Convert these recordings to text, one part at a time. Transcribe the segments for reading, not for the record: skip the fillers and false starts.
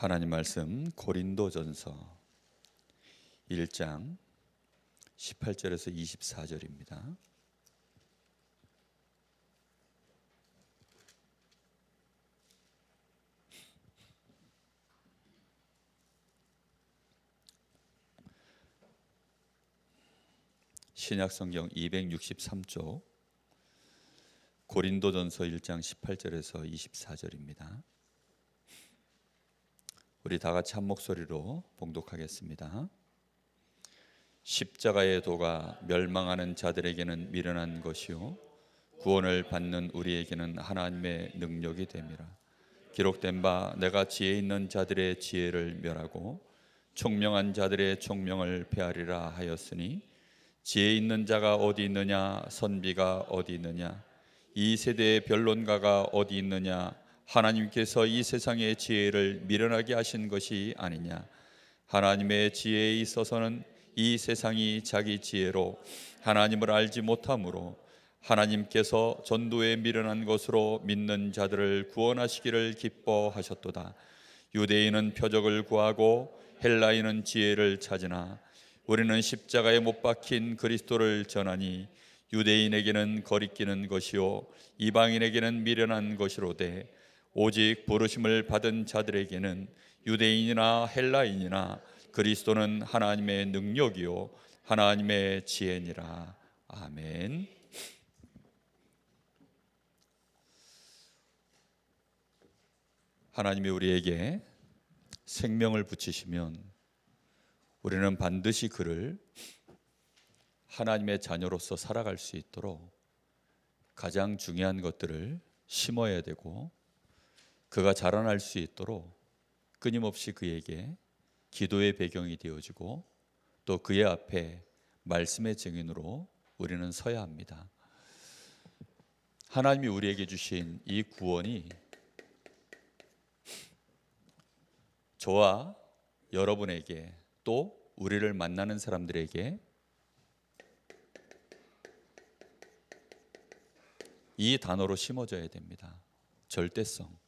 하나님 말씀 고린도전서 1장 18절에서 24절입니다. 신약성경 263쪽 고린도전서 1장 18절에서 24절입니다. 우리 다 같이 한 목소리로 봉독하겠습니다. 십자가의 도가 멸망하는 자들에게는 미련한 것이요 구원을 받는 우리에게는 하나님의 능력이 됨이라. 기록된 바 내가 지혜 있는 자들의 지혜를 멸하고 총명한 자들의 총명을 폐하리라 하였으니 지혜 있는 자가 어디 있느냐, 선비가 어디 있느냐, 이 세대의 변론가가 어디 있느냐. 하나님께서 이 세상의 지혜를 미련하게 하신 것이 아니냐. 하나님의 지혜에 있어서는 이 세상이 자기 지혜로 하나님을 알지 못하므로 하나님께서 전도에 미련한 것으로 믿는 자들을 구원하시기를 기뻐하셨도다. 유대인은 표적을 구하고 헬라인은 지혜를 찾으나 우리는 십자가에 못 박힌 그리스도를 전하니 유대인에게는 거리끼는 것이요 이방인에게는 미련한 것이로되 오직 부르심을 받은 자들에게는 유대인이나 헬라인이나 그리스도는 하나님의 능력이요 하나님의 지혜니라. 아멘. 하나님이 우리에게 생명을 붙이시면 우리는 반드시 그를 하나님의 자녀로서 살아갈 수 있도록 가장 중요한 것들을 심어야 되고, 그가 자라날 수 있도록 끊임없이 그에게 기도의 배경이 되어지고 또 그의 앞에 말씀의 증인으로 우리는 서야 합니다. 하나님이 우리에게 주신 이 구원이 저와 여러분에게 또 우리를 만나는 사람들에게 이 단어로 심어져야 됩니다. 절대성.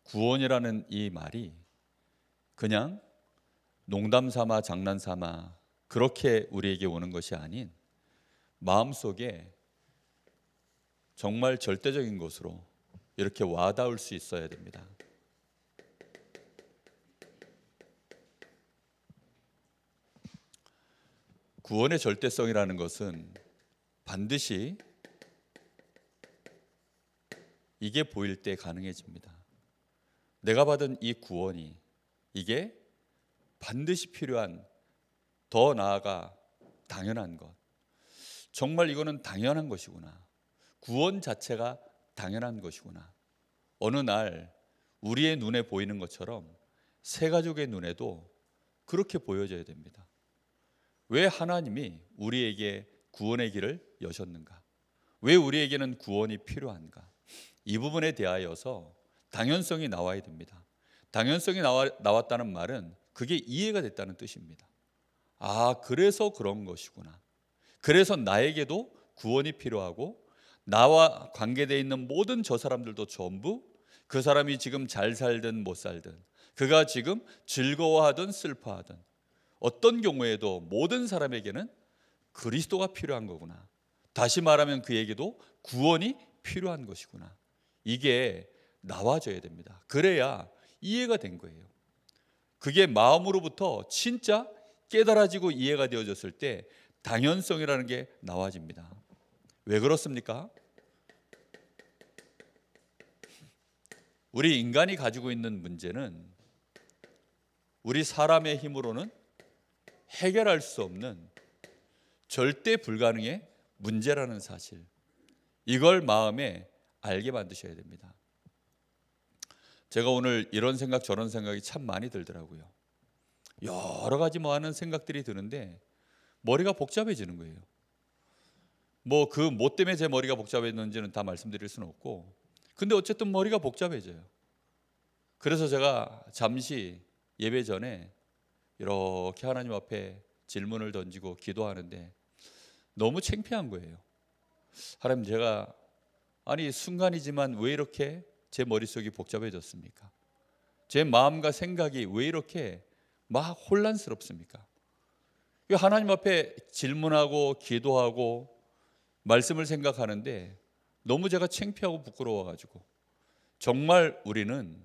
구원이라는 이 말이 그냥 농담 삼아 장난 삼아 그렇게 우리에게 오는 것이 아닌 마음속에 정말 절대적인 것으로 이렇게 와닿을 수 있어야 됩니다. 구원의 절대성이라는 것은 반드시 이게 보일 때 가능해집니다. 내가 받은 이 구원이 이게 반드시 필요한, 더 나아가 당연한 것, 정말 이거는 당연한 것이구나, 구원 자체가 당연한 것이구나, 어느 날 우리의 눈에 보이는 것처럼 새 가족의 눈에도 그렇게 보여져야 됩니다. 왜 하나님이 우리에게 구원의 길을 여셨는가? 왜 우리에게는 구원이 필요한가? 이 부분에 대하여서 당연성이 나와야 됩니다. 당연성이 나왔다는 말은 그게 이해가 됐다는 뜻입니다. 아, 그래서 그런 것이구나. 그래서 나에게도 구원이 필요하고 나와 관계되어 있는 모든 저 사람들도 전부 그 사람이 지금 잘 살든 못 살든, 그가 지금 즐거워하든 슬퍼하든 어떤 경우에도 모든 사람에게는 그리스도가 필요한 거구나. 다시 말하면 그에게도 구원이 필요한 것이구나. 이게 나와져야 됩니다. 그래야 이해가 된 거예요. 그게 마음으로부터 진짜 깨달아지고 이해가 되어졌을 때 당연성이라는 게 나와집니다. 왜 그렇습니까? 우리 인간이 가지고 있는 문제는 우리 사람의 힘으로는 해결할 수 없는 절대 불가능의 문제라는 사실, 이걸 마음에 알게 만드셔야 됩니다. 제가 오늘 이런 생각 저런 생각이 참 많이 들더라고요. 여러 가지 하는 생각들이 드는데 머리가 복잡해지는 거예요. 그 뭐 때문에 제 머리가 복잡해졌는지는 다 말씀드릴 수는 없고, 근데 어쨌든 머리가 복잡해져요. 그래서 제가 잠시 예배 전에 이렇게 하나님 앞에 질문을 던지고 기도하는데 너무 창피한 거예요. 하나님, 제가 순간이지만 왜 이렇게 제 머릿속이 복잡해졌습니까? 제 마음과 생각이 왜 이렇게 막 혼란스럽습니까? 하나님 앞에 질문하고 기도하고 말씀을 생각하는데 너무 제가 창피하고 부끄러워가지고, 정말 우리는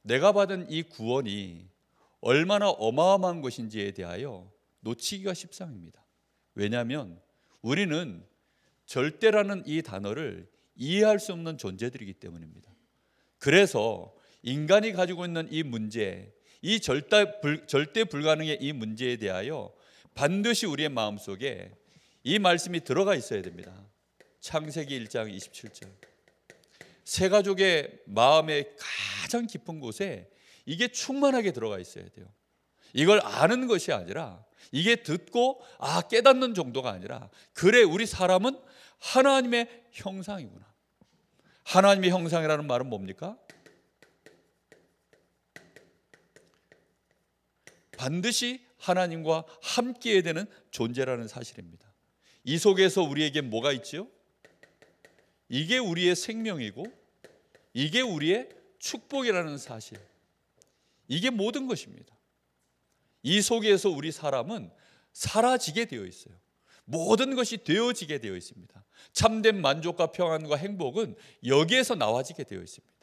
내가 받은 이 구원이 얼마나 어마어마한 것인지에 대하여 놓치기가 십상입니다. 왜냐하면 우리는 절대라는 이 단어를 이해할 수 없는 존재들이기 때문입니다. 그래서 인간이 가지고 있는 이 문제, 이 절대 불가능의 이 문제에 대하여 반드시 우리의 마음속에 이 말씀이 들어가 있어야 됩니다. 창세기 1장 27절. 새 가족의 마음의 가장 깊은 곳에 이게 충만하게 들어가 있어야 돼요. 이걸 아는 것이 아니라, 이게 듣고 깨닫는 정도가 아니라, 그래 우리 사람은 하나님의 형상이구나. 하나님의 형상이라는 말은 뭡니까? 반드시 하나님과 함께해야 되는 존재라는 사실입니다. 이 속에서 우리에게 뭐가 있죠? 이게 우리의 생명이고 이게 우리의 축복이라는 사실, 이게 모든 것입니다. 이 속에서 우리 사람은 사라지게 되어 있어요. 모든 것이 되어지게 되어 있습니다. 참된 만족과 평안과 행복은 여기에서 나와지게 되어 있습니다.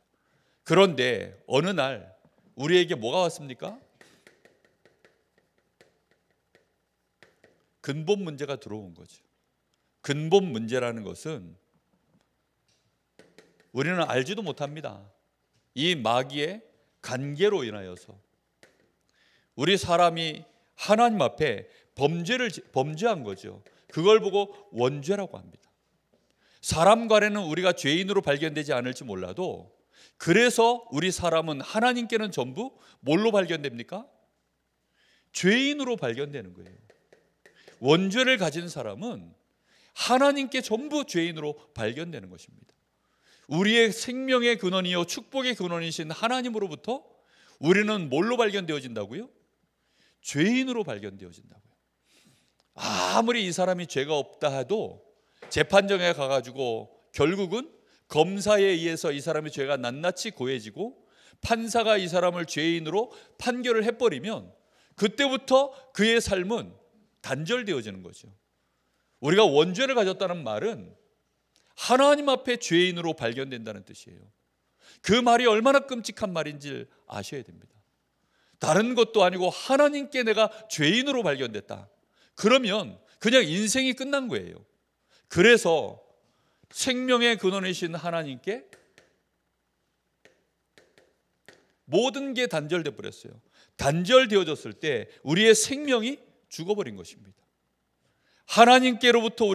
그런데 어느 날 우리에게 뭐가 왔습니까? 근본 문제가 들어온 거죠. 근본 문제라는 것은 우리는 알지도 못합니다. 이 마귀의 관계로 인하여서 우리 사람이 하나님 앞에 범죄한 거죠. 그걸 보고 원죄라고 합니다. 사람 간에는 우리가 죄인으로 발견되지 않을지 몰라도, 그래서 우리 사람은 하나님께는 전부 뭘로 발견됩니까? 죄인으로 발견되는 거예요. 원죄를 가진 사람은 하나님께 전부 죄인으로 발견되는 것입니다. 우리의 생명의 근원이요 축복의 근원이신 하나님으로부터 우리는 뭘로 발견되어진다고요? 죄인으로 발견되어진다고요. 아무리 이 사람이 죄가 없다 해도 재판정에 가가지고 결국은 검사에 의해서 이 사람의 죄가 낱낱이 고해지고 판사가 이 사람을 죄인으로 판결을 해버리면 그때부터 그의 삶은 단절되어지는 거죠. 우리가 원죄를 가졌다는 말은 하나님 앞에 죄인으로 발견된다는 뜻이에요. 그 말이 얼마나 끔찍한 말인지 아셔야 됩니다. 다른 것도 아니고 하나님께 내가 죄인으로 발견됐다. 그러면 그냥 인생이 끝난 거예요. 그래서 생명의 근원이신 하나님께 모든 게 단절돼 버렸어요. 단절되어졌을 때 우리의 생명이 죽어버린 것입니다. 하나님께로부터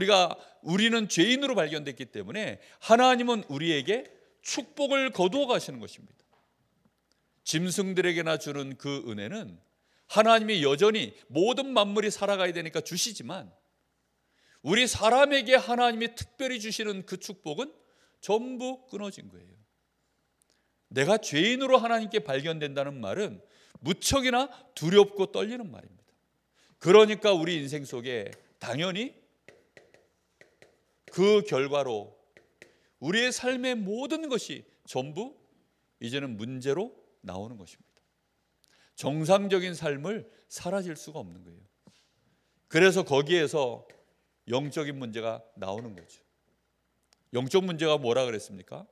우리는 죄인으로 발견됐기 때문에 하나님은 우리에게 축복을 거두어 가시는 것입니다. 짐승들에게나 주는 그 은혜는 하나님이 여전히 모든 만물이 살아가야 되니까 주시지만, 우리 사람에게 하나님이 특별히 주시는 그 축복은 전부 끊어진 거예요. 내가 죄인으로 하나님께 발견된다는 말은 무척이나 두렵고 떨리는 말입니다. 그러니까 우리 인생 속에 당연히 그 결과로 우리의 삶의 모든 것이 전부 이제는 문제로 나오는 것입니다. 정상적인 삶을 살아질 수가 없는 거예요. 그래서 거기에서 영적인 문제가 나오는 거죠. 영적 문제가 뭐라 그랬습니까?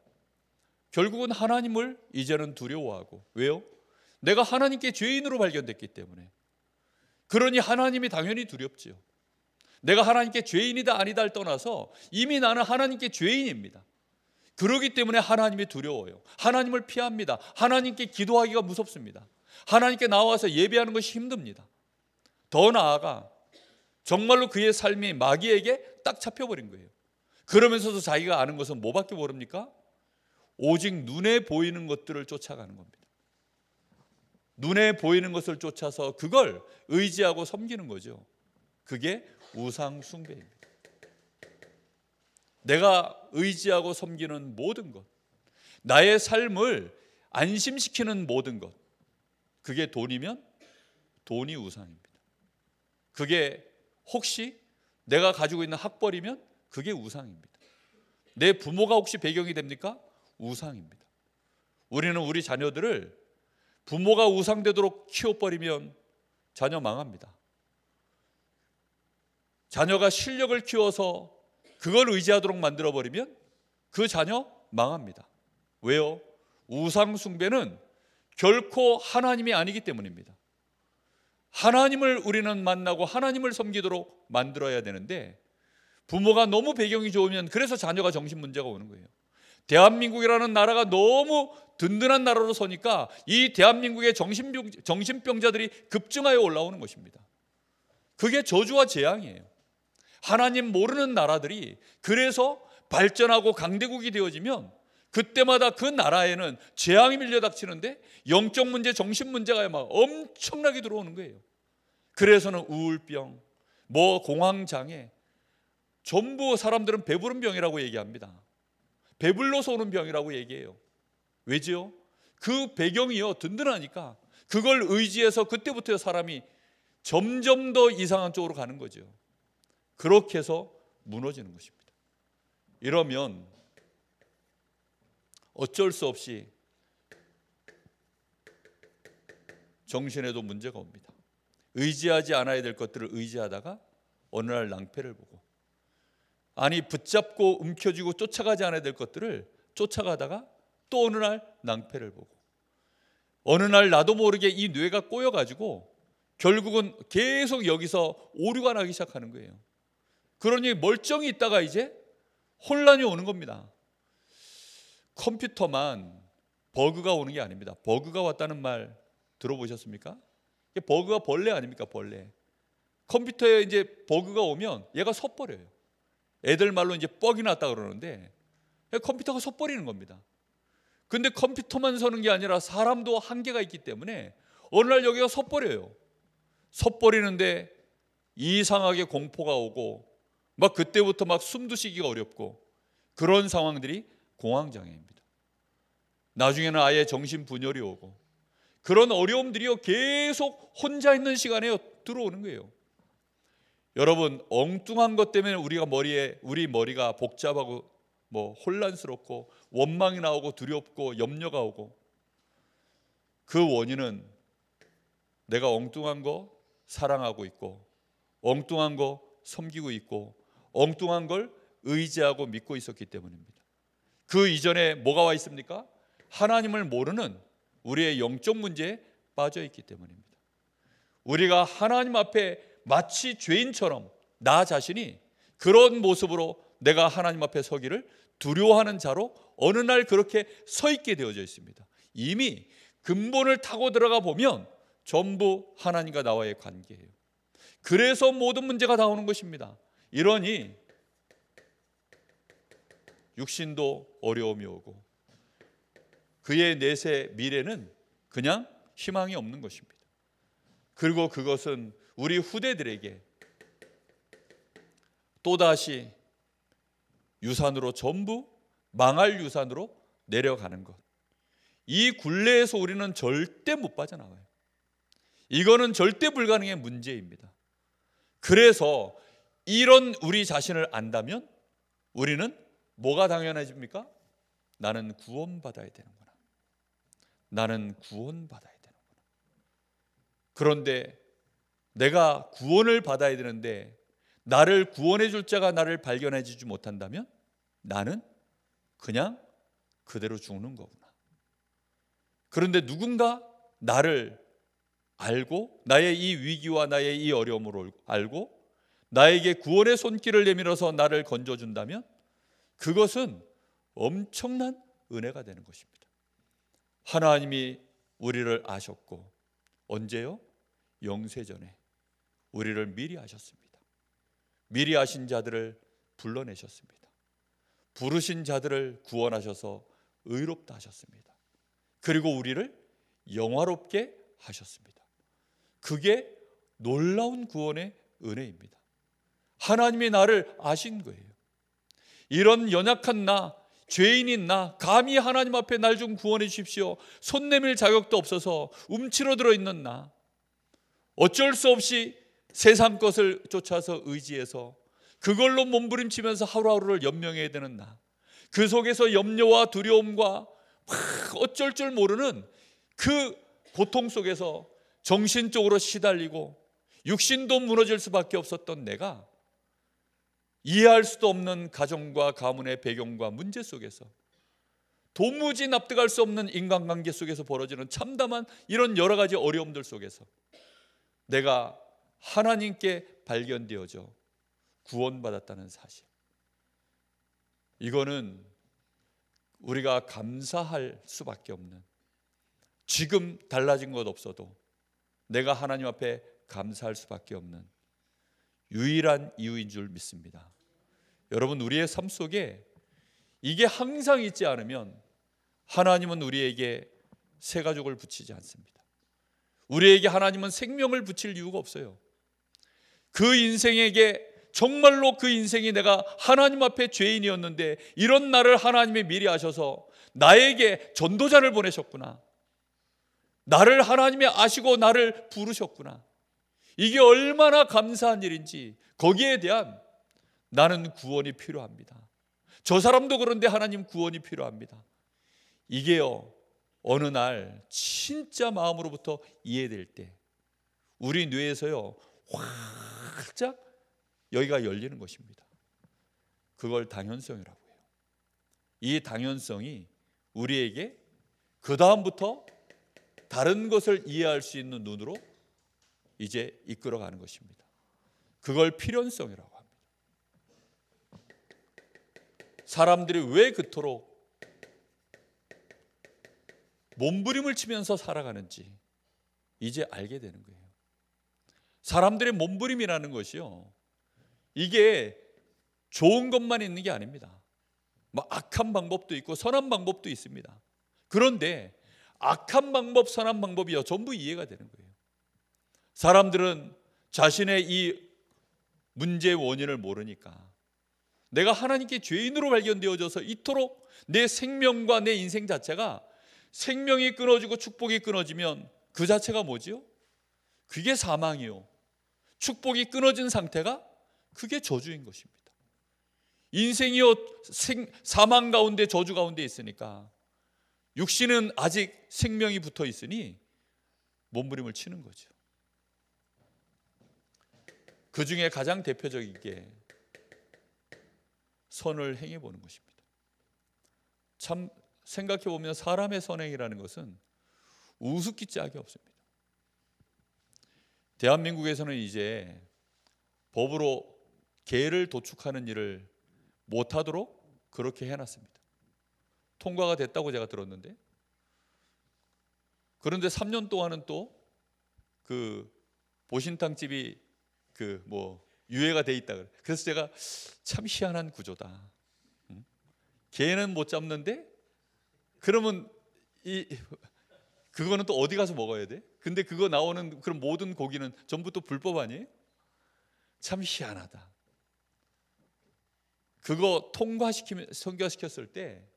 결국은 하나님을 이제는 두려워하고, 왜요? 내가 하나님께 죄인으로 발견됐기 때문에. 그러니 하나님이 당연히 두렵지요. 내가 하나님께 죄인이다 아니다를 떠나서 이미 나는 하나님께 죄인입니다. 그렇기 때문에 하나님이 두려워요. 하나님을 피합니다. 하나님께 기도하기가 무섭습니다. 하나님께 나와서 예배하는 것이 힘듭니다. 더 나아가 정말로 그의 삶이 마귀에게 딱 잡혀버린 거예요. 그러면서도 자기가 아는 것은 뭐밖에 모릅니까? 오직 눈에 보이는 것들을 쫓아가는 겁니다. 눈에 보이는 것을 쫓아서 그걸 의지하고 섬기는 거죠. 그게 우상 숭배입니다. 내가 의지하고 섬기는 모든 것, 나의 삶을 안심시키는 모든 것, 그게 돈이면 돈이 우상입니다. 그게 혹시 내가 가지고 있는 학벌이면 그게 우상입니다. 내 부모가 혹시 배경이 됩니까? 우상입니다. 우리는 우리 자녀들을 부모가 우상되도록 키워버리면 자녀 망합니다. 자녀가 실력을 키워서 그걸 의지하도록 만들어버리면 그 자녀 망합니다. 왜요? 우상 숭배는 결코 하나님이 아니기 때문입니다. 하나님을 우리는 만나고 하나님을 섬기도록 만들어야 되는데, 부모가 너무 배경이 좋으면 그래서 자녀가 정신 문제가 오는 거예요. 대한민국이라는 나라가 너무 든든한 나라로 서니까 이 대한민국의 정신병자들이 급증하여 올라오는 것입니다. 그게 저주와 재앙이에요. 하나님 모르는 나라들이 그래서 발전하고 강대국이 되어지면 그때마다 그 나라에는 재앙이 밀려닥치는데 영적 문제, 정신 문제가 막 엄청나게 들어오는 거예요. 그래서는 우울병, 공황장애, 전부 사람들은 배부른 병이라고 얘기합니다. 배불러서 오는 병이라고 얘기해요. 왜지요? 그 배경이요, 든든하니까 그걸 의지해서 그때부터 사람이 점점 더 이상한 쪽으로 가는 거죠. 그렇게 해서 무너지는 것입니다. 이러면 어쩔 수 없이 정신에도 문제가 옵니다. 의지하지 않아야 될 것들을 의지하다가 어느 날 낭패를 보고, 붙잡고 움켜쥐고 쫓아가지 않아야 될 것들을 쫓아가다가 또 어느 날 낭패를 보고, 어느 날 나도 모르게 이 뇌가 꼬여가지고 결국은 계속 여기서 오류가 나기 시작하는 거예요. 그러니 멀쩡히 있다가 이제 혼란이 오는 겁니다. 컴퓨터만 버그가 오는 게 아닙니다. 버그가 왔다는 말 들어보셨습니까? 버그가 벌레 아닙니까? 벌레. 컴퓨터에 이제 버그가 오면 얘가 섣버려요. 애들 말로 이제 뻑이 났다 그러는데 컴퓨터가 섣버리는 겁니다. 근데 컴퓨터만 서는 게 아니라 사람도 한계가 있기 때문에 어느 날 여기가 섣버려요. 섣버리는데 이상하게 공포가 오고 그때부터 숨도 쉬기가 어렵고, 그런 상황들이 공황장애입니다. 나중에는 아예 정신분열이 오고, 그런 어려움들이요 계속 혼자 있는 시간에 들어오는 거예요. 여러분, 엉뚱한 것 때문에 우리 머리가 복잡하고 혼란스럽고 원망이 나오고 두렵고 염려가 오고, 그 원인은 내가 엉뚱한 거 사랑하고 있고, 엉뚱한 거 섬기고 있고, 엉뚱한 걸 의지하고 믿고 있었기 때문입니다. 그 이전에 뭐가 와 있습니까? 하나님을 모르는 우리의 영적 문제에 빠져 있기 때문입니다. 우리가 하나님 앞에 마치 죄인처럼 나 자신이 그런 모습으로 내가 하나님 앞에 서기를 두려워하는 자로 어느 날 그렇게 서 있게 되어져 있습니다. 이미 근본을 타고 들어가 보면 전부 하나님과 나와의 관계예요. 그래서 모든 문제가 다 오는 것입니다. 이러니 육신도 어려움이 오고 그의 내세 미래는 그냥 희망이 없는 것입니다. 그리고 그것은 우리 후대들에게 또다시 유산으로, 전부 망할 유산으로 내려가는 것, 이 굴레에서 우리는 절대 못 빠져나와요. 이거는 절대 불가능의 문제입니다. 그래서 이런 우리 자신을 안다면 우리는 뭐가 당연해집니까? 나는 구원받아야 되는구나. 나는 구원받아야 되는구나. 그런데 내가 구원을 받아야 되는데 나를 구원해 줄 자가 나를 발견해 주지 못한다면 나는 그냥 그대로 죽는 거구나. 그런데 누군가 나를 알고 나의 이 위기와 나의 이 어려움을 알고 나에게 구원의 손길을 내밀어서 나를 건져준다면 그것은 엄청난 은혜가 되는 것입니다. 하나님이 우리를 아셨고 언제요? 영세전에 우리를 미리 아셨습니다. 미리 아신 자들을 불러내셨습니다. 부르신 자들을 구원하셔서 의롭다 하셨습니다. 그리고 우리를 영화롭게 하셨습니다. 그게 놀라운 구원의 은혜입니다. 하나님이 나를 아신 거예요. 이런 연약한 나, 죄인인 나, 감히 하나님 앞에 날 좀 구원해 주십시오. 손 내밀 자격도 없어서 움츠러들어 있는 나, 어쩔 수 없이 세상 것을 쫓아서 의지해서 그걸로 몸부림치면서 하루하루를 연명해야 되는 나, 그 속에서 염려와 두려움과 어쩔 줄 모르는 그 고통 속에서 정신적으로 시달리고 육신도 무너질 수밖에 없었던 내가 이해할 수도 없는 가정과 가문의 배경과 문제 속에서 도무지 납득할 수 없는 인간관계 속에서 벌어지는 참담한 이런 여러 가지 어려움들 속에서 내가 하나님께 발견되어져 구원받았다는 사실, 이거는 우리가 감사할 수밖에 없는, 지금 달라진 것 없어도 내가 하나님 앞에 감사할 수밖에 없는 유일한 이유인 줄 믿습니다. 여러분, 우리의 삶 속에 이게 항상 있지 않으면 하나님은 우리에게 새 가족을 붙이지 않습니다. 우리에게 하나님은 생명을 붙일 이유가 없어요. 그 인생에게 정말로 그 인생이 내가 하나님 앞에 죄인이었는데 이런 나를 하나님이 미리 아셔서 나에게 전도자를 보내셨구나, 나를 하나님이 아시고 나를 부르셨구나, 이게 얼마나 감사한 일인지, 거기에 대한 나는 구원이 필요합니다. 저 사람도 그런데 하나님 구원이 필요합니다. 이게요, 어느 날 진짜 마음으로부터 이해될 때 우리 뇌에서요 활짝 여기가 열리는 것입니다. 그걸 당연성이라고 해요. 이 당연성이 우리에게 그 다음부터 다른 것을 이해할 수 있는 눈으로 이제 이끌어가는 것입니다. 그걸 필연성이라고 합니다. 사람들이 왜 그토록 몸부림을 치면서 살아가는지 이제 알게 되는 거예요. 사람들의 몸부림이라는 것이요, 이게 좋은 것만 있는 게 아닙니다. 악한 방법도 있고 선한 방법도 있습니다. 그런데 악한 방법, 선한 방법이요 전부 이해가 되는 거예요. 사람들은 자신의 이 문제의 원인을 모르니까 내가 하나님께 죄인으로 발견되어져서 이토록 내 생명과 내 인생 자체가, 생명이 끊어지고 축복이 끊어지면 그 자체가 뭐지요? 그게 사망이요. 축복이 끊어진 상태가 그게 저주인 것입니다. 인생이요 사망 가운데, 저주 가운데 있으니까 육신은 아직 생명이 붙어 있으니 몸부림을 치는 거죠. 그 중에 가장 대표적인 게 선을 행해 보는 것입니다. 참 생각해 보면 사람의 선행이라는 것은 우습기 짝이 없습니다. 대한민국에서는 이제 법으로 개를 도축하는 일을 못하도록 그렇게 해놨습니다. 통과가 됐다고 제가 들었는데, 그런데 3년 동안은 또 그 보신탕집이 유예가 돼 있다 그래. 그래서 제가 참 희한한 구조다. 개는 못 잡는데 그러면 그거는 또 어디 가서 먹어야 돼? 근데 그거 나오는 그런 모든 고기는 전부 또 불법 아니에요? 참 희한하다. 그거 통과시켰을 때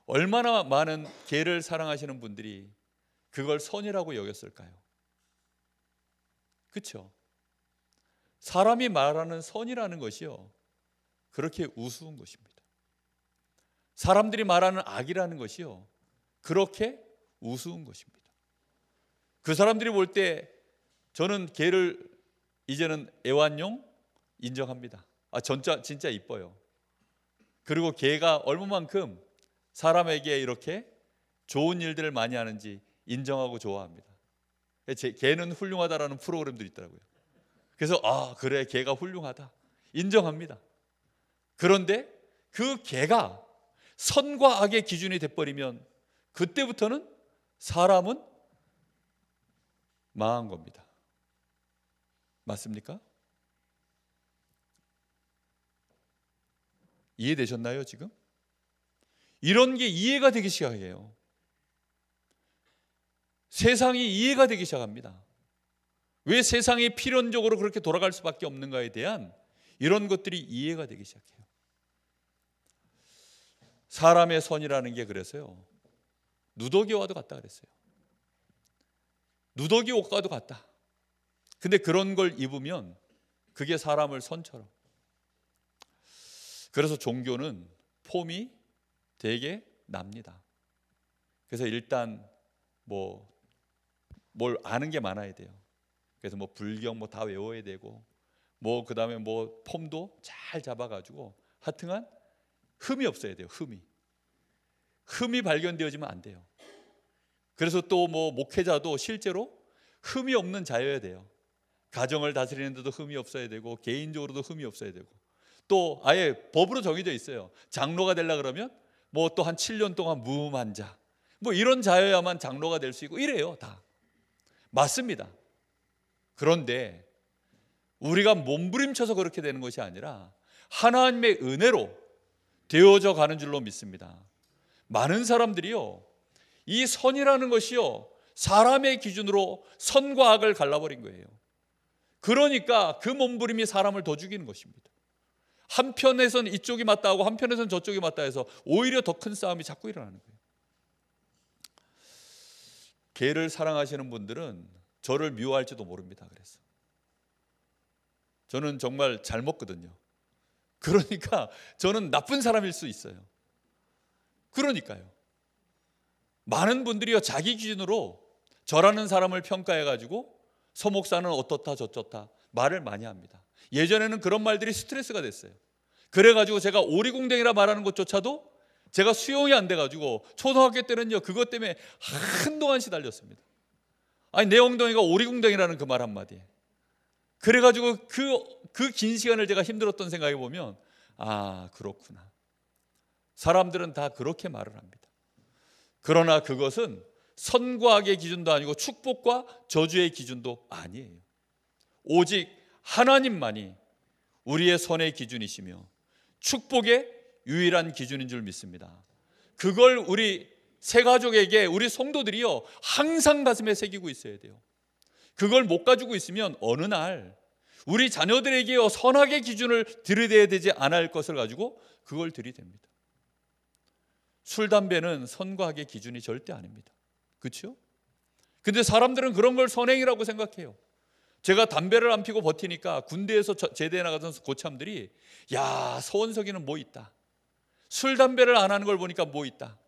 얼마나 많은 개를 사랑하시는 분들이 그걸 선이라고 여겼을까요? 그렇죠? 사람이 말하는 선이라는 것이요 그렇게 우스운 것입니다. 사람들이 말하는 악이라는 것이요 그렇게 우스운 것입니다. 그 사람들이 볼 때 저는 개를 이제는 애완용 인정합니다. 진짜 이뻐요. 그리고 개가 얼마만큼 사람에게 이렇게 좋은 일들을 많이 하는지 인정하고 좋아합니다. 개는 훌륭하다라는 프로그램도 있더라고요. 그래서 그래, 개가 훌륭하다 인정합니다. 그런데 그 개가 선과 악의 기준이 돼버리면 그때부터는 사람은 망한 겁니다. 맞습니까? 이해되셨나요 지금? 이런 게 이해가 되기 시작해요. 세상이 이해가 되기 시작합니다. 왜 세상이 필연적으로 그렇게 돌아갈 수밖에 없는가에 대한 이런 것들이 이해가 되기 시작해요. 사람의 선이라는 게 그래서요 누더기와도 같다 그랬어요. 누더기 옷과도 같다. 근데 그런 걸 입으면 그게 사람을 선처럼. 그래서 종교는 폼이 되게 납니다. 그래서 일단 뭘 아는 게 많아야 돼요. 그래서 뭐 불경 뭐 다 외워야 되고 뭐 그다음에 뭐 폼도 잘 잡아가지고 하여튼간 흠이 없어야 돼요. 흠이 발견되어지면 안 돼요. 그래서 또 뭐 목회자도 실제로 흠이 없는 자여야 돼요. 가정을 다스리는데도 흠이 없어야 되고 개인적으로도 흠이 없어야 되고 또 아예 법으로 정해져 있어요. 장로가 되려 그러면 뭐 또 한 7년 동안 무음한 자 뭐 이런 자여야만 장로가 될 수 있고 이래요. 다 맞습니다. 그런데 우리가 몸부림쳐서 그렇게 되는 것이 아니라 하나님의 은혜로 되어져 가는 줄로 믿습니다. 많은 사람들이요, 이 선이라는 것이요 사람의 기준으로 선과 악을 갈라버린 거예요. 그러니까 그 몸부림이 사람을 더 죽이는 것입니다. 한편에선 이쪽이 맞다 하고 한편에선 저쪽이 맞다 해서 오히려 더 큰 싸움이 자꾸 일어나는 거예요. 개를 사랑하시는 분들은 저를 미워할지도 모릅니다. 그래서 저는 정말 잘 먹거든요. 그러니까 저는 나쁜 사람일 수 있어요. 그러니까요. 많은 분들이요 자기 기준으로 저라는 사람을 평가해가지고 서 목사는 어떻다 저쩌다 말을 많이 합니다. 예전에는 그런 말들이 스트레스가 됐어요. 그래가지고 제가 오리궁뎅이라 말하는 것조차도 제가 수용이 안 돼가지고 초등학교 때는요 그것 때문에 한동안 시달렸습니다. 아니 내 엉덩이가 오리궁뎅이라는 그 말 한마디에 그래가지고 그 긴 시간을 제가 힘들었던 생각해 보면 아 그렇구나. 사람들은 다 그렇게 말을 합니다. 그러나 그것은 선과 악의 기준도 아니고 축복과 저주의 기준도 아니에요. 오직 하나님만이 우리의 선의 기준이시며 축복의 유일한 기준인 줄 믿습니다. 그걸 우리 새가족에게 우리 성도들이요 항상 가슴에 새기고 있어야 돼요. 그걸 못 가지고 있으면 어느 날 우리 자녀들에게요 선악의 기준을 들이대야 되지 않을 것을 가지고 그걸 들이댑니다. 술, 담배는 선과 악의 기준이 절대 아닙니다. 그렇죠? 근데 사람들은 그런 걸 선행이라고 생각해요. 제가 담배를 안 피고 버티니까 군대에서 제대에 나가던 고참들이 야 서원석이는 뭐 있다. 술, 담배를 안 하는 걸 보니까 뭐 있다.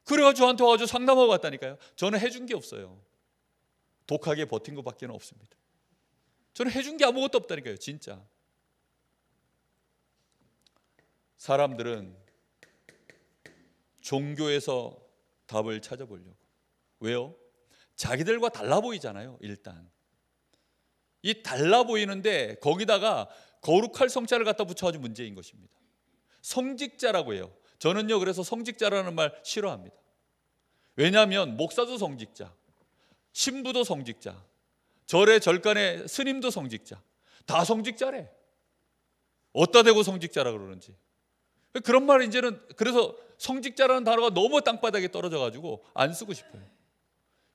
그래가지고 저한테 와가지고 상담하고 갔다니까요. 저는 해준 게 없어요. 독하게 버틴 것밖에 없습니다. 저는 해준 게 아무것도 없다니까요. 진짜. 사람들은 종교에서 답을 찾아보려고. 왜요? 자기들과 달라 보이잖아요. 일단 이 달라 보이는데 거기다가 거룩할 성자를 갖다 붙여가지고 문제인 것입니다. 성직자라고 해요. 저는요 그래서 성직자라는 말 싫어합니다. 왜냐하면 목사도 성직자, 신부도 성직자, 절의 절간의 스님도 성직자, 다 성직자래. 어디다 대고 성직자라 그러는지. 그런 말 이제는 그래서 성직자라는 단어가 너무 땅바닥에 떨어져가지고 안 쓰고 싶어요.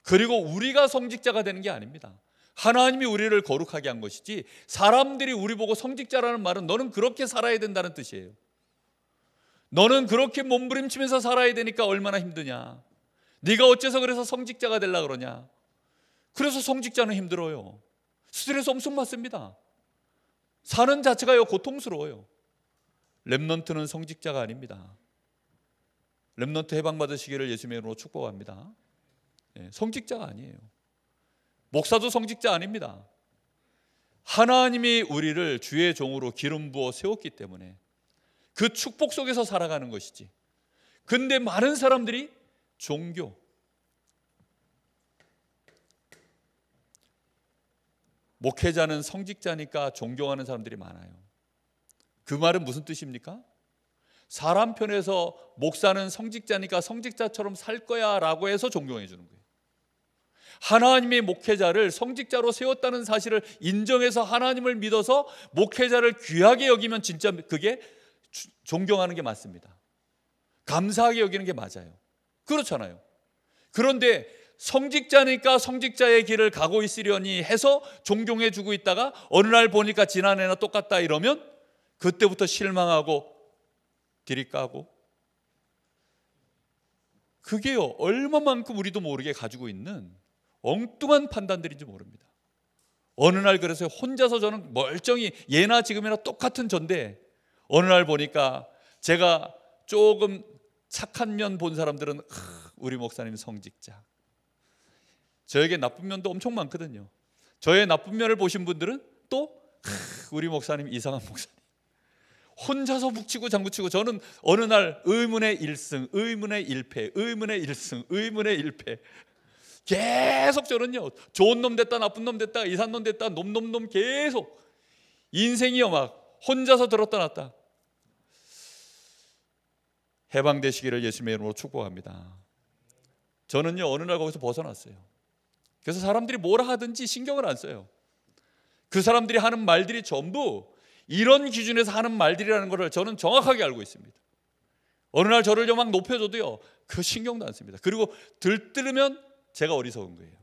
그리고 우리가 성직자가 되는 게 아닙니다. 하나님이 우리를 거룩하게 한 것이지 사람들이 우리 보고 성직자라는 말은 너는 그렇게 살아야 된다는 뜻이에요. 너는 그렇게 몸부림치면서 살아야 되니까 얼마나 힘드냐. 네가 어째서 그래서 성직자가 되려고 그러냐. 그래서 성직자는 힘들어요. 스트레스 엄청 받습니다. 사는 자체가요 고통스러워요. 렘넌트는 성직자가 아닙니다. 렘넌트 해방받으시기를 예수님의 이름으로 축복합니다. 성직자가 아니에요. 목사도 성직자 아닙니다. 하나님이 우리를 주의 종으로 기름 부어 세웠기 때문에 그 축복 속에서 살아가는 것이지. 근데 많은 사람들이 종교, 목회자는 성직자니까 존경하는 사람들이 많아요. 그 말은 무슨 뜻입니까? 사람 편에서 목사는 성직자니까 성직자처럼 살 거야 라고 해서 존경해 주는 거예요. 하나님의 목회자를 성직자로 세웠다는 사실을 인정해서 하나님을 믿어서 목회자를 귀하게 여기면 진짜 그게 존경하는 게 맞습니다. 감사하게 여기는 게 맞아요. 그렇잖아요. 그런데 성직자니까 성직자의 길을 가고 있으려니 해서 존경해 주고 있다가 어느 날 보니까 지난해나 똑같다 이러면 그때부터 실망하고 디리 까고, 그게요 얼마만큼 우리도 모르게 가지고 있는 엉뚱한 판단들인지 모릅니다. 어느 날 그래서 혼자서 저는 멀쩡히 예나 지금이나 똑같은 전데 어느 날 보니까 제가 조금 착한 면 본 사람들은 우리 목사님 성직자, 저에게 나쁜 면도 엄청 많거든요. 저의 나쁜 면을 보신 분들은 또 우리 목사님 이상한 목사님, 혼자서 북치고 장구치고, 저는 어느 날 의문의 1승, 의문의 1패, 의문의 1승, 의문의 1패, 계속 저는요 좋은 놈 됐다 나쁜 놈 됐다 이상한 놈 됐다 놈 계속 인생이요 막 혼자서 들었다 놨다. 해방되시기를 예수님의 이름으로 축복합니다. 저는요 어느 날 거기서 벗어났어요. 그래서 사람들이 뭐라 하든지 신경을 안 써요. 그 사람들이 하는 말들이 전부 이런 기준에서 하는 말들이라는 것을 저는 정확하게 알고 있습니다. 어느 날 저를 막 높여줘도요 그 신경도 안 씁니다. 그리고 들뜨면 제가 어리석은 거예요.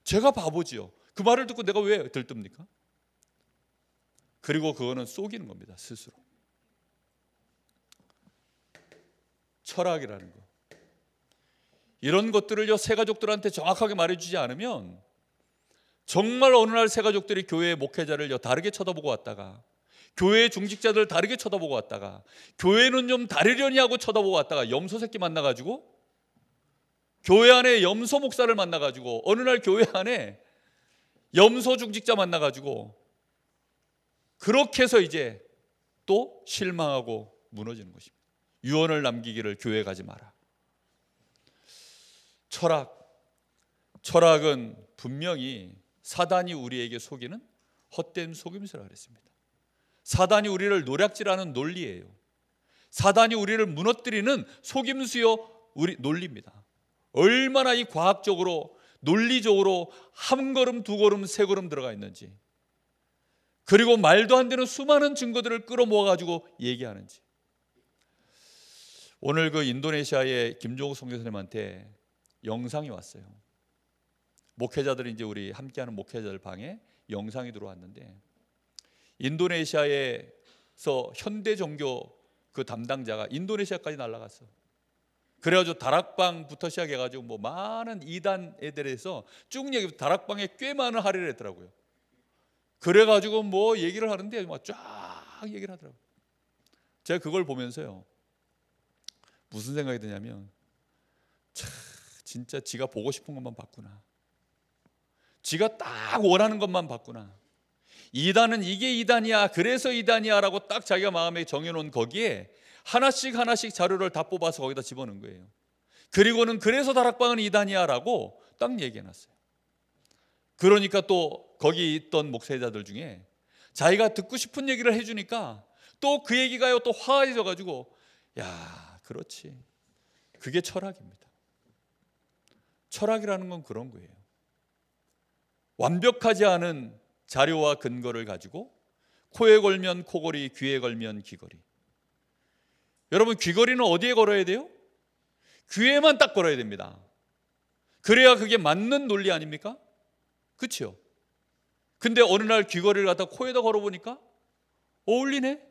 제가 바보지요. 그 말을 듣고 내가 왜 들뜹니까? 그리고 그거는 속이는 겁니다. 스스로. 철학이라는 거, 이런 것들을요 새가족들한테 정확하게 말해주지 않으면 정말 어느 날 새가족들이 교회의 목회자를요 다르게 쳐다보고 왔다가, 교회의 중직자들 다르게 쳐다보고 왔다가, 교회는 좀 다르려니 하고 쳐다보고 왔다가 염소 새끼 만나가지고, 교회 안에 염소 목사를 만나가지고, 어느 날 교회 안에 염소 중직자 만나가지고, 그렇게 해서 이제 또 실망하고 무너지는 것입니다. 유언을 남기기를 교회 가지 마라. 철학은 분명히 사단이 우리에게 속이는 헛된 속임수라 그랬습니다. 사단이 우리를 노략질하는 논리예요. 사단이 우리를 무너뜨리는 속임수요 우리 논리입니다. 얼마나 이 과학적으로 논리적으로 한 걸음 두 걸음 세 걸음 들어가 있는지, 그리고 말도 안 되는 수많은 증거들을 끌어모아가지고 얘기하는지. 오늘 그 인도네시아의 김종욱 선교사님한테 영상이 왔어요. 목회자들이 이제 우리 함께하는 목회자들 방에 영상이 들어왔는데, 인도네시아에서 현대 종교 그 담당자가 인도네시아까지 날아갔어. 그래가지고 다락방부터 시작해가지고 뭐 많은 이단에 대해서 쭉 얘기, 다락방에 꽤 많은 할애를 했더라고요. 그래가지고 뭐 얘기를 하는데 막 쫙 얘기를 하더라고요. 제가 그걸 보면서요 무슨 생각이 드냐면, 참 진짜 지가 보고 싶은 것만 봤구나. 지가 딱 원하는 것만 봤구나. 이단은 이게 이단이야, 그래서 이단이야 라고 딱 자기가 마음에 정해놓은 거기에 하나씩 자료를 다 뽑아서 거기다 집어넣은 거예요. 그리고는 그래서 다락방은 이단이야 라고 딱 얘기해놨어요. 그러니까 또 거기 있던 목회자들 중에 자기가 듣고 싶은 얘기를 해주니까 또 그 얘기가요 또 화해져가지고, 야 그렇지, 그게 철학입니다. 철학이라는 건 그런 거예요. 완벽하지 않은 자료와 근거를 가지고 코에 걸면 코걸이, 귀에 걸면 귀걸이. 여러분, 귀걸이는 어디에 걸어야 돼요? 귀에만 딱 걸어야 됩니다. 그래야 그게 맞는 논리 아닙니까? 그렇죠? 근데 어느 날 귀걸이를 갖다 코에다 걸어보니까 어울리네?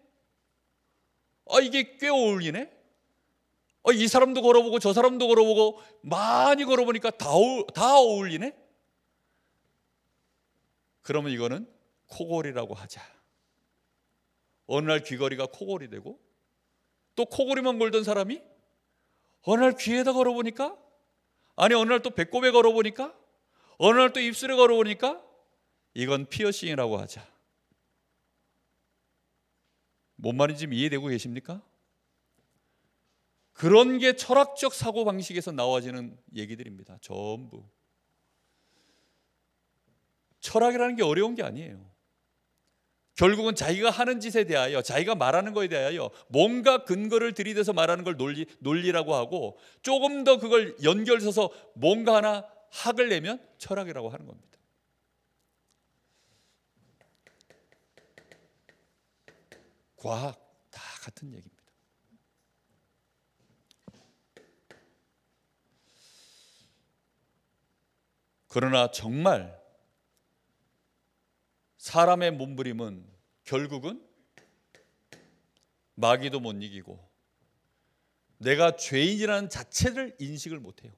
이게 꽤 어울리네? 이 사람도 걸어보고 저 사람도 걸어보고 많이 걸어보니까 다 어울리네? 그러면 이거는 코걸이라고 하자. 어느 날 귀걸이가 코걸이 되고, 또 코걸이만 걸던 사람이 어느 날 귀에다 걸어보니까, 아니 어느 날 또 배꼽에 걸어보니까, 어느 날 또 입술에 걸어보니까 이건 피어싱이라고 하자. 뭔 말인지 이해되고 계십니까? 그런 게 철학적 사고방식에서 나와지는 얘기들입니다. 전부. 철학이라는 게 어려운 게 아니에요. 결국은 자기가 하는 짓에 대하여, 자기가 말하는 거에 대하여 뭔가 근거를 들이대서 말하는 걸 논리라고 하고, 조금 더 그걸 연결해서 뭔가 하나 학을 내면 철학이라고 하는 겁니다. 과학 다 같은 얘기입니다. 그러나 정말 사람의 몸부림은 결국은 마귀도 못 이기고 내가 죄인이라는 자체를 인식을 못해요.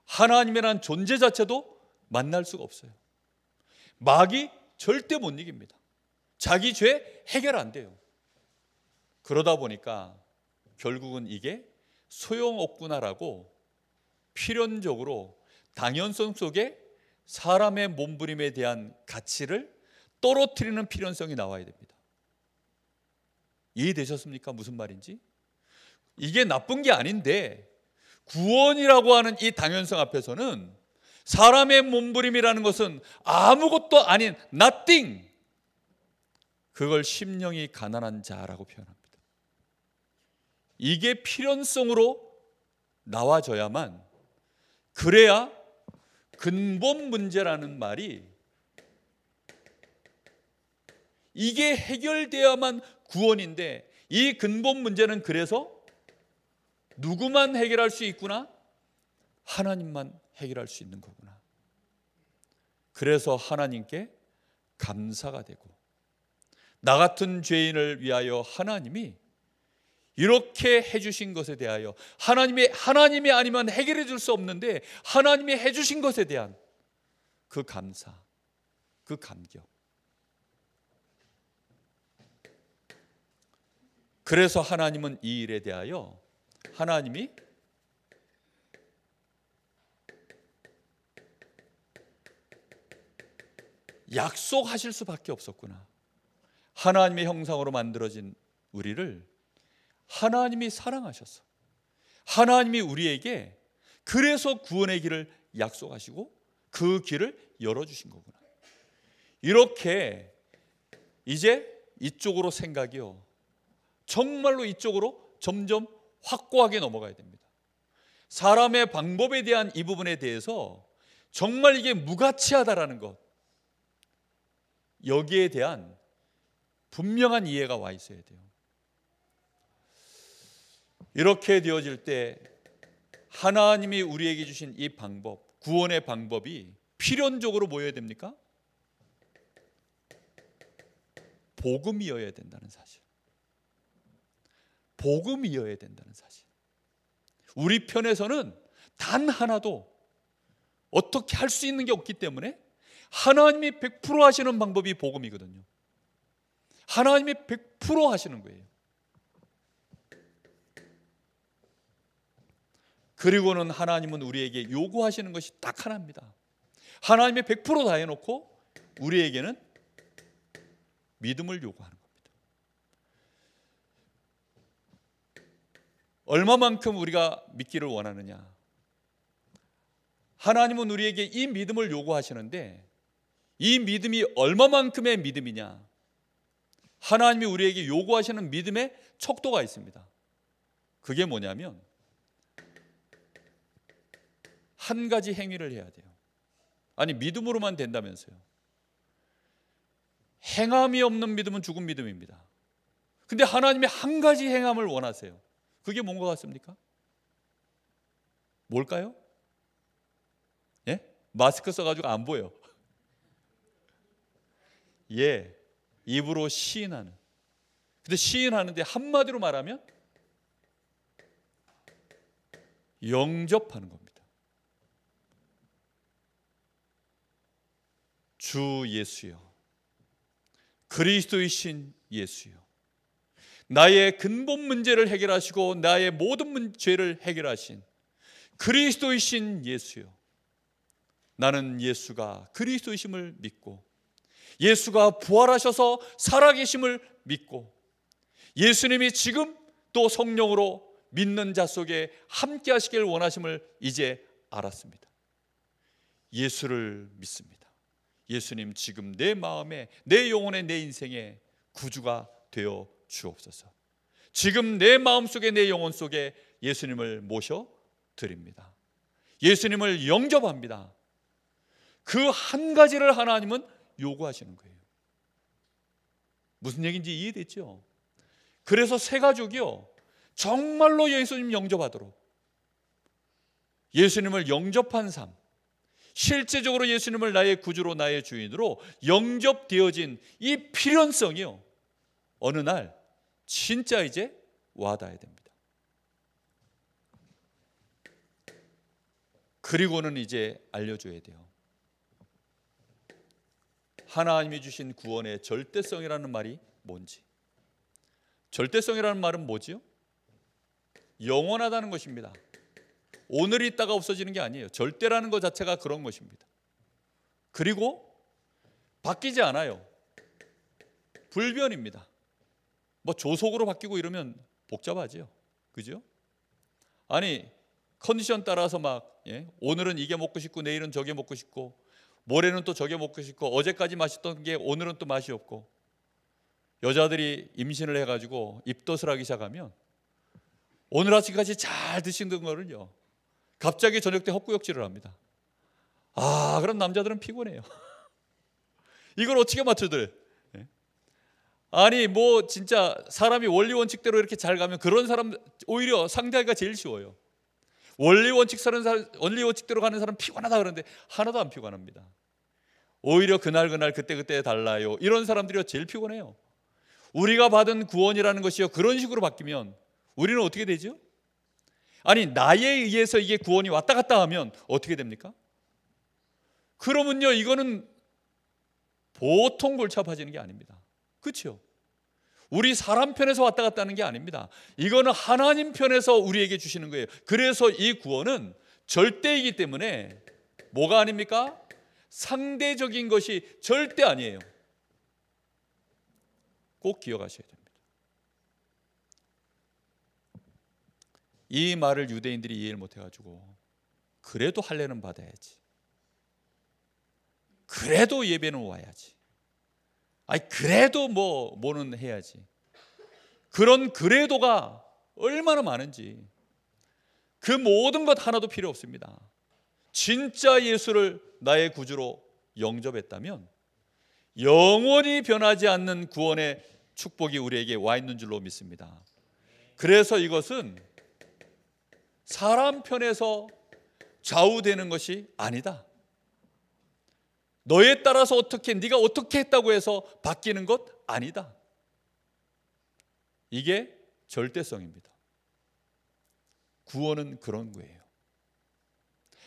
하나님이라는 존재 자체도 만날 수가 없어요. 마귀 절대 못 이깁니다. 자기 죄 해결 안 돼요. 그러다 보니까 결국은 이게 소용없구나라고 필연적으로 당연성 속에 사람의 몸부림에 대한 가치를 떨어뜨리는 필연성이 나와야 됩니다. 이해되셨습니까? 무슨 말인지? 이게 나쁜 게 아닌데 구원이라고 하는 이 당연성 앞에서는 사람의 몸부림이라는 것은 아무것도 아닌 nothing, 그걸 심령이 가난한 자라고 표현합니다. 이게 필연성으로 나와져야만, 그래야 근본 문제라는 말이 이게 해결되어야만 구원인데, 이 근본 문제는 그래서 누구만 해결할 수 있구나? 하나님만 해결할 수 있는 거구나. 그래서 하나님께 감사가 되고, 나 같은 죄인을 위하여 하나님이 이렇게 해주신 것에 대하여, 하나님이 아니면 해결해 줄 수 없는데 하나님이 해주신 것에 대한 그 감사, 그 감격. 그래서 하나님은 이 일에 대하여 하나님이 약속하실 수밖에 없었구나. 하나님의 형상으로 만들어진 우리를 하나님이 사랑하셔서 하나님이 우리에게 그래서 구원의 길을 약속하시고 그 길을 열어주신 거구나. 이렇게 이제 이쪽으로 생각이요, 정말로 이쪽으로 점점 확고하게 넘어가야 됩니다. 사람의 방법에 대한 이 부분에 대해서 정말 이게 무가치하다라는 것, 여기에 대한 분명한 이해가 와 있어야 돼요. 이렇게 되어질 때 하나님이 우리에게 주신 이 방법, 구원의 방법이 필연적으로 뭐여야 됩니까? 복음이어야 된다는 사실. 복음이어야 된다는 사실. 우리 편에서는 단 하나도 어떻게 할 수 있는 게 없기 때문에 하나님이 100% 하시는 방법이 복음이거든요. 하나님이 100% 하시는 거예요. 그리고는 하나님은 우리에게 요구하시는 것이 딱 하나입니다. 하나님이 100% 다 해놓고 우리에게는 믿음을 요구하는 겁니다. 얼마만큼 우리가 믿기를 원하느냐? 하나님은 우리에게 이 믿음을 요구하시는데 이 믿음이 얼마만큼의 믿음이냐? 하나님이 우리에게 요구하시는 믿음의 척도가 있습니다. 그게 뭐냐면 한 가지 행위를 해야 돼요. 아니, 믿음으로만 된다면서요. 행함이 없는 믿음은 죽은 믿음입니다. 근데 하나님이 한 가지 행함을 원하세요. 그게 뭔 것 같습니까? 뭘까요? 예? 마스크 써가지고 안 보여. 예, 입으로 시인하는. 근데 시인하는데 한마디로 말하면 영접하는 겁니다. 주 예수여, 그리스도이신 예수여, 나의 근본 문제를 해결하시고 나의 모든 죄를 해결하신 그리스도이신 예수여, 나는 예수가 그리스도이심을 믿고 예수가 부활하셔서 살아계심을 믿고 예수님이 지금 또 성령으로 믿는 자 속에 함께 하시길 원하심을 이제 알았습니다. 예수를 믿습니다. 예수님 지금 내 마음에, 내 영혼에, 내 인생에 구주가 되어 주옵소서. 지금 내 마음속에, 내 영혼 속에 예수님을 모셔 드립니다. 예수님을 영접합니다. 그 한 가지를 하나님은 요구하시는 거예요. 무슨 얘기인지 이해됐죠? 그래서 새 가족이요, 정말로 예수님 영접하도록, 예수님을 영접한 삶, 실제적으로 예수님을 나의 구주로, 나의 주인으로 영접되어진 이 필연성이요, 어느 날 진짜 이제 와닿아야 됩니다. 그리고는 이제 알려줘야 돼요. 하나님이 주신 구원의 절대성이라는 말이 뭔지. 절대성이라는 말은 뭐지요? 영원하다는 것입니다. 오늘이 있다가 없어지는 게 아니에요. 절대라는 것 자체가 그런 것입니다. 그리고 바뀌지 않아요. 불변입니다. 뭐 조속으로 바뀌고 이러면 복잡하죠. 그죠? 아니 컨디션 따라서 막 오늘은 이게 먹고 싶고 내일은 저게 먹고 싶고 모레는 또 저게 먹고 싶고 어제까지 맛있던 게 오늘은 또 맛이 없고, 여자들이 임신을 해가지고 입덧을 하기 시작하면 오늘 아침까지 잘 드시던 거를요 갑자기 저녁 때 헛구역질을 합니다. 그럼 남자들은 피곤해요. 이걸 어떻게 맞춰들? 아니 뭐 진짜 사람이 원리 원칙대로 이렇게 잘 가면 그런 사람 오히려 상대하기가 제일 쉬워요. 원리 원칙대로 가는 사람 피곤하다 그러는데 하나도 안 피곤합니다. 오히려 그날 그때 달라요. 이런 사람들이 제일 피곤해요. 우리가 받은 구원이라는 것이요 그런 식으로 바뀌면 우리는 어떻게 되죠? 아니 나에 의해서 이게 구원이 왔다 갔다 하면 어떻게 됩니까? 그러면요 이거는 보통 골치 아파지는 게 아닙니다. 그렇죠? 우리 사람 편에서 왔다 갔다 하는 게 아닙니다. 이거는 하나님 편에서 우리에게 주시는 거예요. 그래서 이 구원은 절대이기 때문에 뭐가 아닙니까? 상대적인 것이 절대 아니에요. 꼭 기억하셔야 됩니다. 이 말을 유대인들이 이해를 못해가지고 그래도 할례는 받아야지, 그래도 예배는 와야지, 그래도 뭐는 해야지, 그런 그래도가 얼마나 많은지, 그 모든 것 하나도 필요 없습니다. 진짜 예수를 나의 구주로 영접했다면 영원히 변하지 않는 구원의 축복이 우리에게 와 있는 줄로 믿습니다. 그래서 이것은 사람 편에서 좌우되는 것이 아니다. 너에 따라서 네가 어떻게 했다고 해서 바뀌는 것 아니다. 이게 절대성입니다. 구원은 그런 거예요.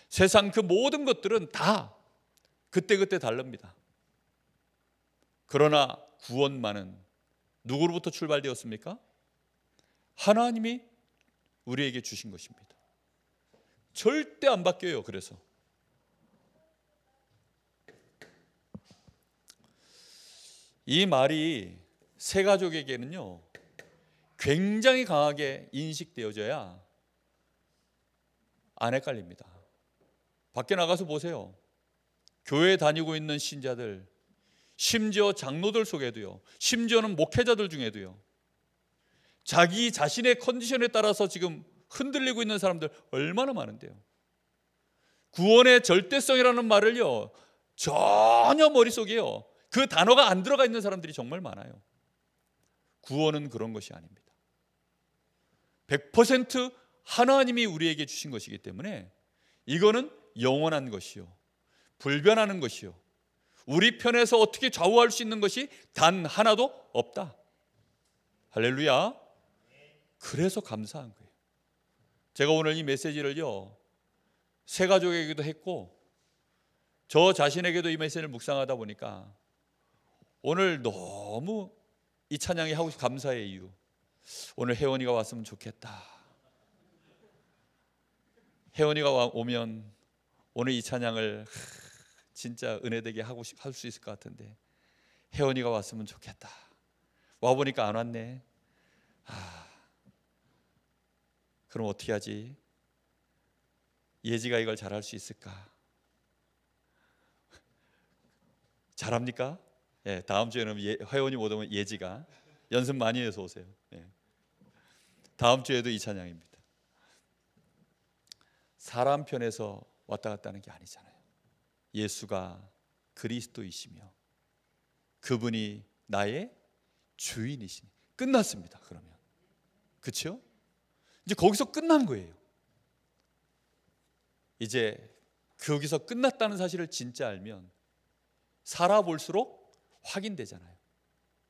세상 그 모든 것들은 다 그때그때 다릅니다. 그러나 구원만은 누구로부터 출발되었습니까? 하나님이 우리에게 주신 것입니다. 절대 안 바뀌어요. 그래서 이 말이 새 가족에게는요 굉장히 강하게 인식되어져야 안 헷갈립니다. 밖에 나가서 보세요. 교회 다니고 있는 신자들, 심지어 장로들 속에도요, 심지어는 목회자들 중에도요, 자기 자신의 컨디션에 따라서 지금 흔들리고 있는 사람들 얼마나 많은데요. 구원의 절대성이라는 말을요 전혀 머릿속에요 그 단어가 안 들어가 있는 사람들이 정말 많아요. 구원은 그런 것이 아닙니다. 100% 하나님이 우리에게 주신 것이기 때문에 이거는 영원한 것이요, 불변하는 것이요, 우리 편에서 어떻게 좌우할 수 있는 것이 단 하나도 없다. 할렐루야. 그래서 감사한 거예요. 제가 오늘 이 메시지를요 새 가족에게도 했고 저 자신에게도 이 메시지를 묵상하다 보니까 오늘 너무 이 찬양이 하고 감사의 이유, 오늘 혜원이가 왔으면 좋겠다. 혜원이가 오면 오늘 이 찬양을 진짜 은혜되게 할 수 있을 것 같은데 혜원이가 왔으면 좋겠다. 와보니까 안 왔네. 그럼 어떻게 하지? 예지가 이걸 잘할 수 있을까? 잘합니까? 다음 주에는 혜원이 못 오면 예지가 연습 많이 해서 오세요. 다음 주에도 이 찬양입니다. 사람 편에서 왔다 갔다 하는 게 아니잖아요. 예수가 그리스도이시며 그분이 나의 주인이시니 끝났습니다. 그러면 그렇죠? 이제 거기서 끝난 거예요. 이제 거기서 끝났다는 사실을 진짜 알면 살아볼수록 확인되잖아요.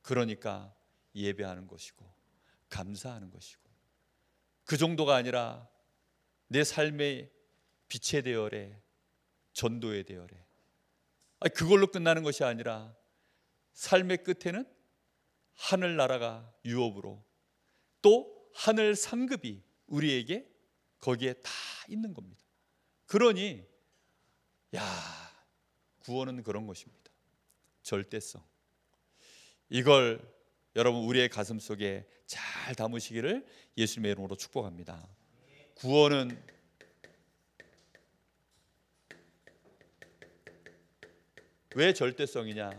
그러니까 예배하는 것이고 감사하는 것이고, 그 정도가 아니라 내 삶의 빛의 대열에 전도의 대열에 그걸로 끝나는 것이 아니라 삶의 끝에는 하늘나라가 유업으로 또 하늘 상급이 우리에게 거기에 다 있는 겁니다. 그러니 구원은 그런 것입니다. 절대성. 이걸 여러분 우리의 가슴 속에 잘 담으시기를 예수님의 이름으로 축복합니다. 구원은 왜 절대성이냐?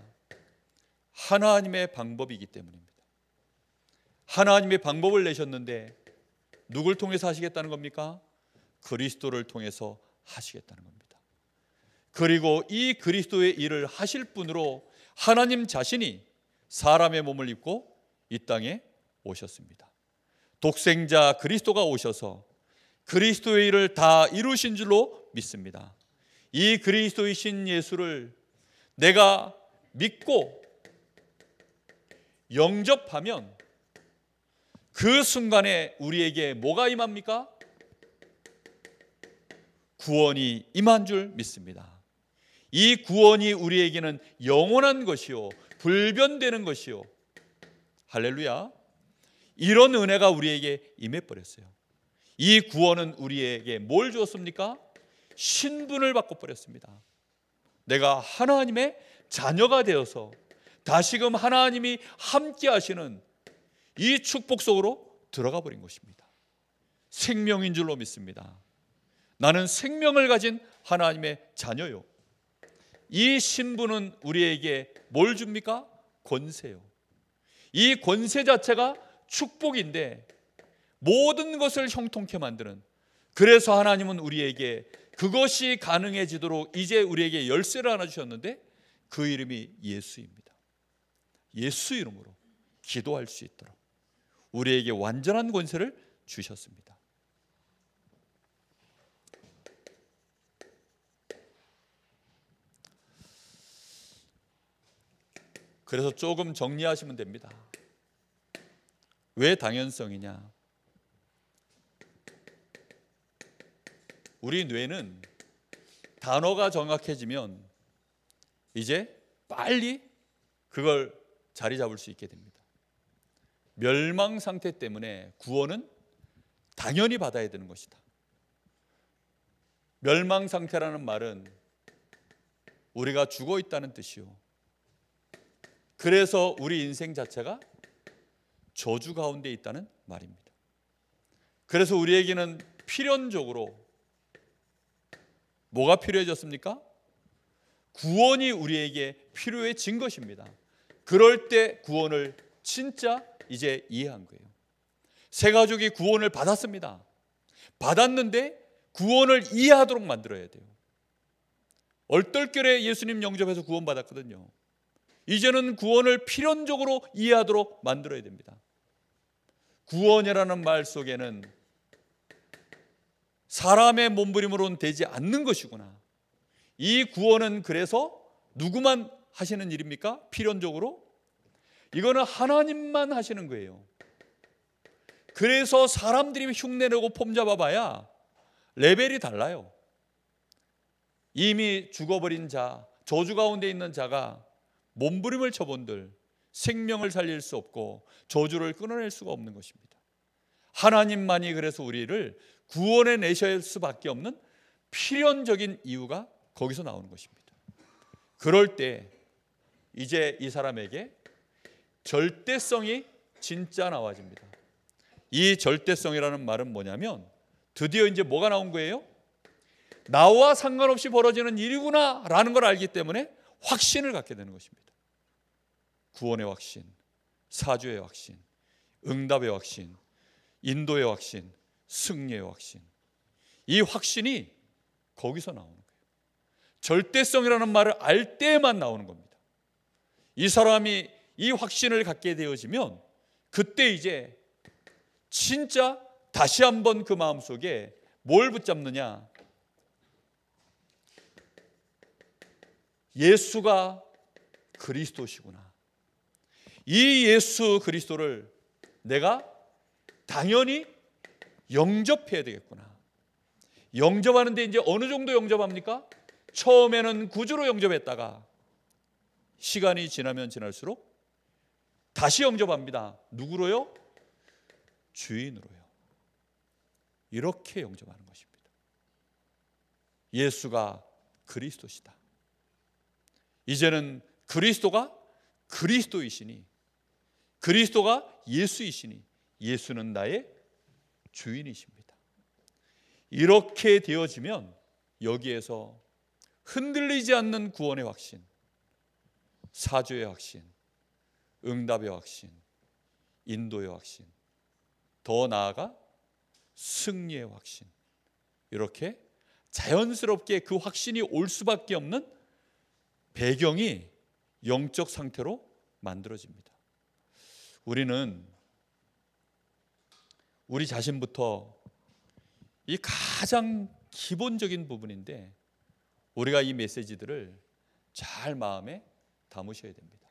하나님의 방법이기 때문입니다. 하나님의 방법을 내셨는데 누굴 통해서 하시겠다는 겁니까? 그리스도를 통해서 하시겠다는 겁니다. 그리고 이 그리스도의 일을 하실 분으로 하나님 자신이 사람의 몸을 입고 이 땅에 오셨습니다. 독생자 그리스도가 오셔서 그리스도의 일을 다 이루신 줄로 믿습니다. 이 그리스도이신 예수를 내가 믿고 영접하면 그 순간에 우리에게 뭐가 임합니까? 구원이 임한 줄 믿습니다. 이 구원이 우리에게는 영원한 것이요 불변되는 것이요, 할렐루야, 이런 은혜가 우리에게 임해버렸어요. 이 구원은 우리에게 뭘 주었습니까? 신분을 바꿔버렸습니다. 내가 하나님의 자녀가 되어서 다시금 하나님이 함께 하시는 이 축복 속으로 들어가 버린 것입니다. 생명인 줄로 믿습니다. 나는 생명을 가진 하나님의 자녀요. 이 신분은 우리에게 뭘 줍니까? 권세요. 이 권세 자체가 축복인데 모든 것을 형통케 만드는, 그래서 하나님은 우리에게 그것이 가능해지도록 이제 우리에게 열쇠를 하나 주셨는데 그 이름이 예수입니다. 예수 이름으로 기도할 수 있도록 우리에게 완전한 권세를 주셨습니다. 그래서 조금 정리하시면 됩니다. 왜 당연성이냐? 우리 뇌는 단어가 정확해지면 이제 빨리 그걸 자리 잡을 수 있게 됩니다. 멸망 상태 때문에 구원은 당연히 받아야 되는 것이다. 멸망 상태라는 말은 우리가 죽어 있다는 뜻이요, 그래서 우리 인생 자체가 저주 가운데 있다는 말입니다. 그래서 우리에게는 필연적으로 뭐가 필요해졌습니까? 구원이 우리에게 필요해진 것입니다. 그럴 때 구원을 진짜 이제 이해한 거예요. 새 가족이 구원을 받았습니다. 받았는데 구원을 이해하도록 만들어야 돼요. 얼떨결에 예수님 영접해서 구원받았거든요. 이제는 구원을 필연적으로 이해하도록 만들어야 됩니다. 구원이라는 말 속에는 사람의 몸부림으로는 되지 않는 것이구나. 이 구원은 그래서 누구만 하시는 일입니까? 필연적으로? 이거는 하나님만 하시는 거예요. 그래서 사람들이 흉내내고 폼잡아봐야 레벨이 달라요. 이미 죽어버린 자, 저주 가운데 있는 자가 몸부림을 쳐본들 생명을 살릴 수 없고 저주를 끊어낼 수가 없는 것입니다. 하나님만이 그래서 우리를 구원해 내셔야 할 수밖에 없는 필연적인 이유가 거기서 나오는 것입니다. 그럴 때 이제 이 사람에게 절대성이 진짜 나와집니다. 이 절대성이라는 말은 뭐냐면 드디어 이제 뭐가 나온 거예요? 나와 상관없이 벌어지는 일이구나 라는 걸 알기 때문에 확신을 갖게 되는 것입니다. 구원의 확신, 사주의 확신, 응답의 확신, 인도의 확신, 승리의 확신. 이 확신이 거기서 나오는 거예요. 절대성이라는 말을 알 때만 나오는 겁니다. 이 사람이 이 확신을 갖게 되어지면 그때 이제 진짜 다시 한번 그 마음속에 뭘 붙잡느냐? 예수가 그리스도시구나. 이 예수 그리스도를 내가 당연히 영접해야 되겠구나. 영접하는데 이제 어느 정도 영접합니까? 처음에는 구주로 영접했다가 시간이 지나면 지날수록 다시 영접합니다. 누구로요? 주인으로요. 이렇게 영접하는 것입니다. 예수가 그리스도시다. 이제는 그리스도가 그리스도이시니, 그리스도가 예수이시니, 예수는 나의 주인이십니다. 이렇게 되어지면 여기에서 흔들리지 않는 구원의 확신, 사죄의 확신, 응답의 확신, 인도의 확신, 더 나아가 승리의 확신, 이렇게 자연스럽게 그 확신이 올 수밖에 없는 배경이 영적 상태로 만들어집니다. 우리는 우리 자신부터 이 가장 기본적인 부분인데 우리가 이 메시지들을 잘 마음에 담으셔야 됩니다.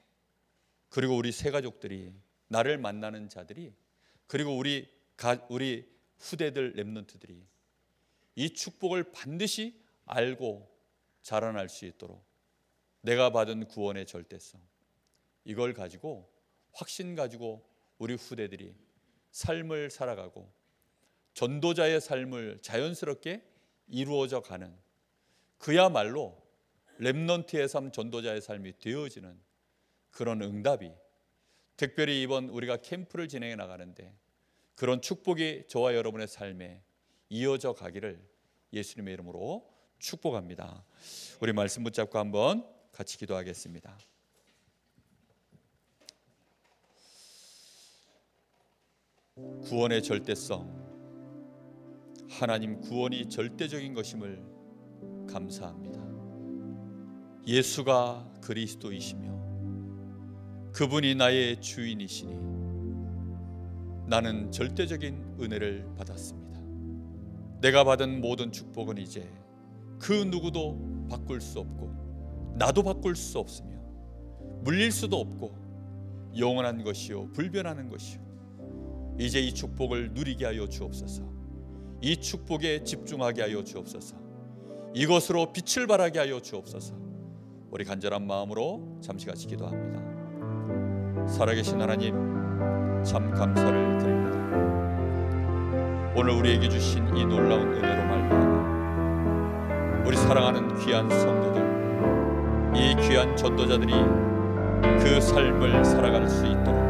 그리고 우리 새 가족들이, 나를 만나는 자들이, 그리고 우리 후대들, 렘넌트들이 이 축복을 반드시 알고 자라날 수 있도록 내가 받은 구원의 절대성, 이걸 가지고, 확신 가지고 우리 후대들이 삶을 살아가고 전도자의 삶을 자연스럽게 이루어져 가는, 그야말로 렘넌트의 삶, 전도자의 삶이 되어지는 그런 응답이, 특별히 이번 우리가 캠프를 진행해 나가는데 그런 축복이 저와 여러분의 삶에 이어져 가기를 예수님의 이름으로 축복합니다. 우리 말씀 붙잡고 한번 같이 기도하겠습니다. 구원의 절대성, 하나님 구원이 절대적인 것임을 감사합니다. 예수가 그리스도이시며 그분이 나의 주인이시니 나는 절대적인 은혜를 받았습니다. 내가 받은 모든 축복은 이제 그 누구도 바꿀 수 없고 나도 바꿀 수 없으며 물릴 수도 없고 영원한 것이요 불변하는 것이요, 이제 이 축복을 누리게 하여 주옵소서. 이 축복에 집중하게 하여 주옵소서. 이것으로 빛을 발하게 하여 주옵소서. 우리 간절한 마음으로 잠시 같이 기도합니다. 살아계신 하나님, 참 감사를 드립니다. 오늘 우리에게 주신 이 놀라운 은혜로 말미암아 우리 사랑하는 귀한 성도들, 이 귀한 전도자들이 그 삶을 살아갈 수 있도록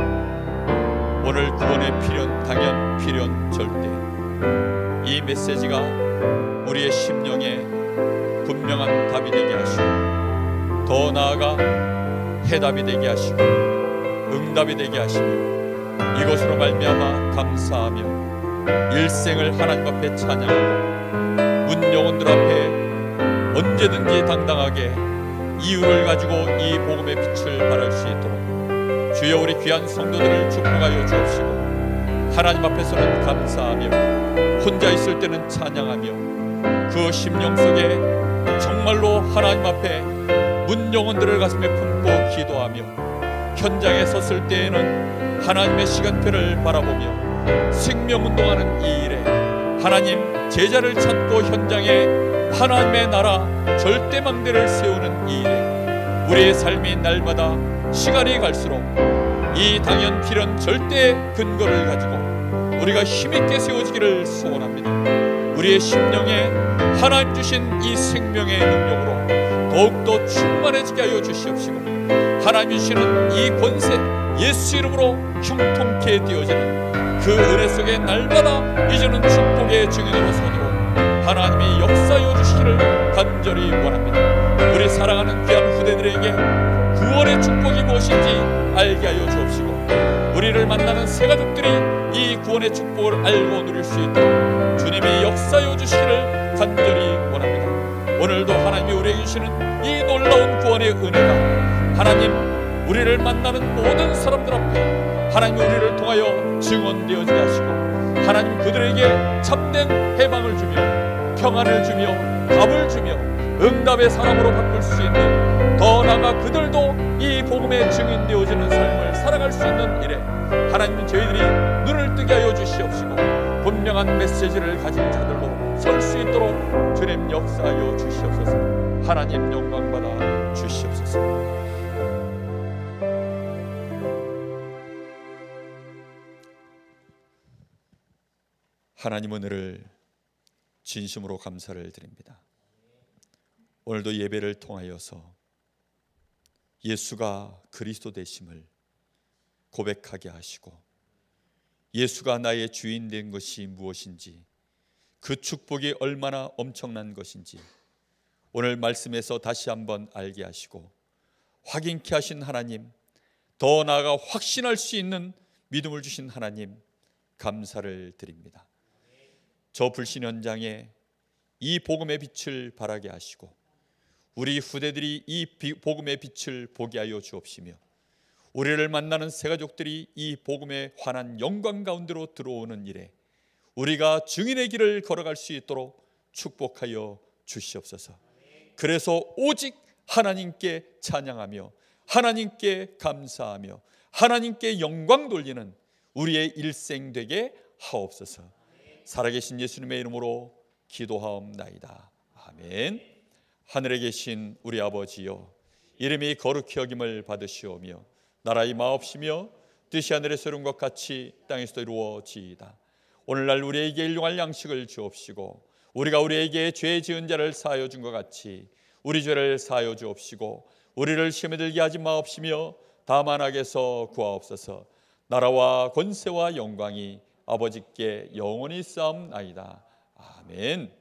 오늘 구원의 필연, 당연, 필연, 절대, 이 메시지가 우리의 심령에 분명한 답이 되게 하시고 더 나아가 해답이 되게 하시고 응답이 되게 하시며 이것으로 말미암아 감사하며 일생을 하나님 앞에 찬양하고 문 영혼들 앞에 언제든지 당당하게 이유를 가지고 이 복음의 빛을 발할 수 있도록 주여 우리 귀한 성도들을 축복하여 주옵시고 하나님 앞에서는 감사하며 혼자 있을 때는 찬양하며 그 심령 속에 정말로 하나님 앞에 문 영혼들을 가슴에 품고 기도하며 현장에 섰을 때에는 하나님의 시간표를 바라보며 생명운동하는 이 일에 하나님 제자를 찾고 현장에 하나님의 나라 절대망대를 세우는 이 일에 우리의 삶이 날마다 시간이 갈수록 이 당연 필연 절대의 근거를 가지고 우리가 힘있게 세워지기를 소원합니다. 우리의 심령에 하나님 주신 이 생명의 능력으로 더욱더 충만해지게 하여 주시옵시고 하나님 주시는 이 권세 예수 이름으로 형통케 되어지는 그 은혜 속에 날마다 이제는 축복의 증인으로 서도록 하나님이 역사하여 주시기를 간절히 원합니다. 우리 사랑하는 귀한 후대들에게 구원의 축복이 무엇인지 알게 하여 주옵시고 우리를 만나는 새 가족들이 이 구원의 축복을 알고 누릴 수 있도록 주님이 역사하여 주시기를 간절히 원합니다. 오늘도 하나님이 우리에게 주시는 이 놀라운 구원의 은혜가 하나님 우리를 만나는 모든 사람들 앞에 하나님 우리를 통하여 증언되어지게 하시고 하나님 그들에게 참된 해방을 주며 평안을 주며 답을 주며 응답의 사람으로 바꿀 수 있는 더 나아가 그들도 이 복음의 증인되어지는 삶을 살아갈 수 있는 일에 하나님 저희들이 눈을 뜨게 하여 주시옵시고 분명한 메시지를 가진 자들로 설 수 있도록 주님 역사하여 주시옵소서. 하나님 영광 받아 주시옵소서. 하나님 은혜를 진심으로 감사를 드립니다. 오늘도 예배를 통하여서 예수가 그리스도 되심을 고백하게 하시고 예수가 나의 주인 된 것이 무엇인지, 그 축복이 얼마나 엄청난 것인지 오늘 말씀에서 다시 한번 알게 하시고 확인케 하신 하나님, 더 나아가 확신할 수 있는 믿음을 주신 하나님 감사를 드립니다. 저 불신 현장에 이 복음의 빛을 발하게 하시고 우리 후대들이 이 복음의 빛을 보게 하여 주옵시며 우리를 만나는 새가족들이 이 복음의 환한 영광 가운데로 들어오는 일에 우리가 증인의 길을 걸어갈 수 있도록 축복하여 주시옵소서. 그래서 오직 하나님께 찬양하며 하나님께 감사하며 하나님께 영광 돌리는 우리의 일생 되게 하옵소서. 살아계신 예수님의 이름으로 기도하옵나이다. 아멘. 하늘에 계신 우리 아버지여, 이름이 거룩히 여김을 받으시오며 나라의 마옵시며 뜻이 하늘에서 이룬 것 같이 땅에서도 이루어지이다. 오늘날 우리에게 일용할 양식을 주옵시고 우리가 우리에게 죄 지은 자를 사하여 준 것 같이 우리 죄를 사하여 주옵시고 우리를 시험에 들게 하지 마옵시며 다만 악에서 구하옵소서. 나라와 권세와 영광이 아버지께 영원히 쌓옵나이다. 아멘.